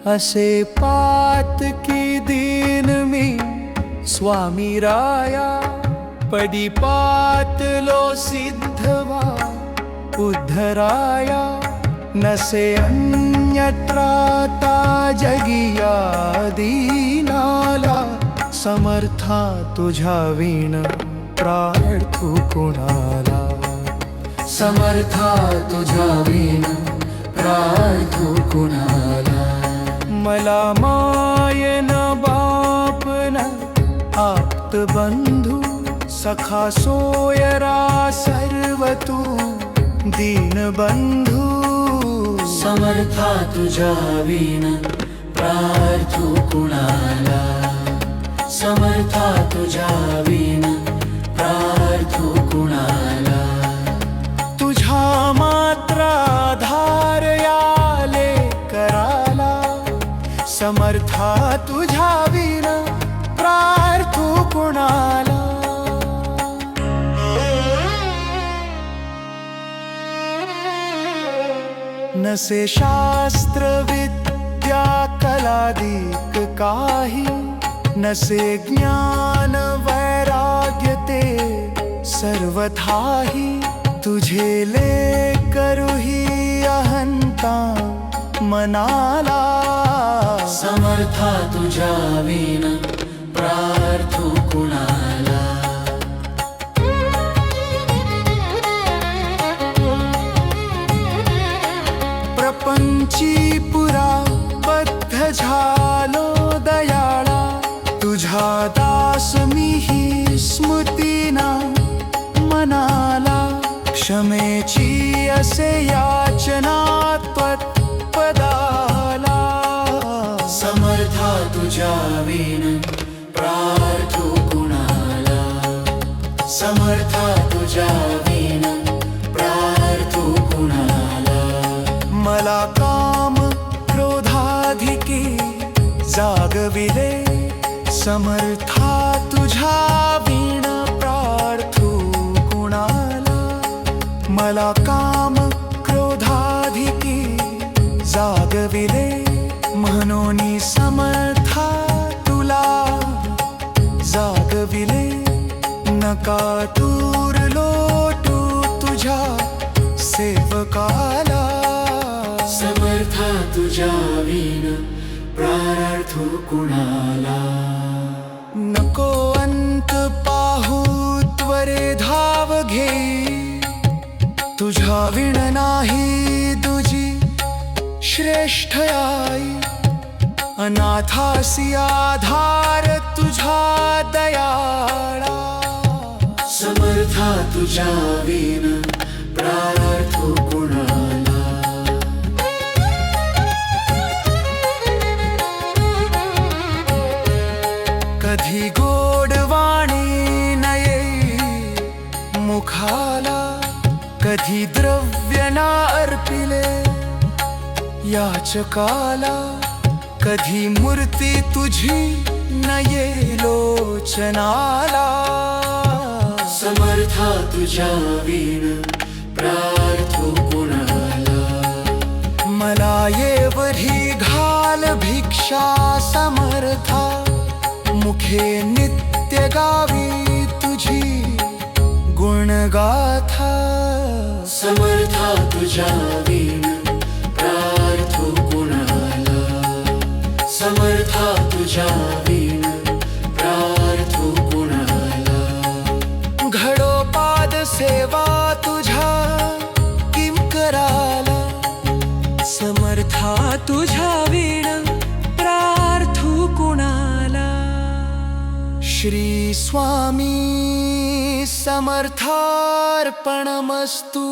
असे पातकी दीन मी स्वामी राया, पडी पातलो सिद्धवा उद्धराया, नसे अन्यत्राता जगिया दीनाला, समर्था तुझ्या विण प्रार्थू कुणाला, समर्था तुझ्या विण प्रार्थू कुणाला. मला मायन बापन आप्त बंधू, सखा सोयरा सर्व तू दीन बंधू, समर्था तुझ्या विण प्रार्थू कुणाला, समर्था तुझ्या विण प्रार्थू कुणाला. तुझ्या मात्र आधार याले कराला, समर्था तुझ्या विण प्रार्थू कुणाला. नसे शास्त्र विद्या कलादिक काही, नसे ज्ञान वैराग्य ते सर्वथाही, तुझे ले करूही अहंता मनाला, समर्था तुझ्या विण प्रार्थू कुणाला. प्रपंची पुरा बद्ध झालो दयाळा, तुझा दास मीही स्मृतीना मनाला, क्षमेची असे याचना त्वत्पदाला, समर्था तुझ्या विण प्रार्थू कुणाला, समर्था तुझ्या विण प्रार्थू कुणाला. मला काम क्रोधाधिकी जागविले, समर्था तुझ्या विण प्रार्थू कुणाला. मला काम क्रोधाधिकी जागविले, म्हणून समर्था तुला जागविले. नका दूर लोटू तुझ्या सेवकाला, समर्था तुझ्या विण प्रार्थू कुणाला. नको अंत पाहू त्वरे धाव घे, तुझ्या विण नाही तुझी श्रेष्ठ आई, अनाथासी आधार तुझा दयाळा, समर्था तुझ्या विण प्रार्थू कुणाला. कधी गोडवाणी नये मुखाला, कधी द्रव्य ना अर्पिले याचकाला, कधी मूर्ती तुझी नये लोचनाला, समर्था तुझ्या विण प्रार्थू कुणाला. मला येवढी घाल भिक्षा समर्था, मुखे नित्य गावी तुझी गुणगाथा, समर्था तुझ्या विण प्रार्थू कुणाला, समर्था तुझ्या विण प्रार्थू कुणाला. घडोपाद सेवा तुझ्या किम कराला, समर्था तुझ्या विण प्रार्थू कुणाला. श्री स्वामी समर्थार्पणमस्तु.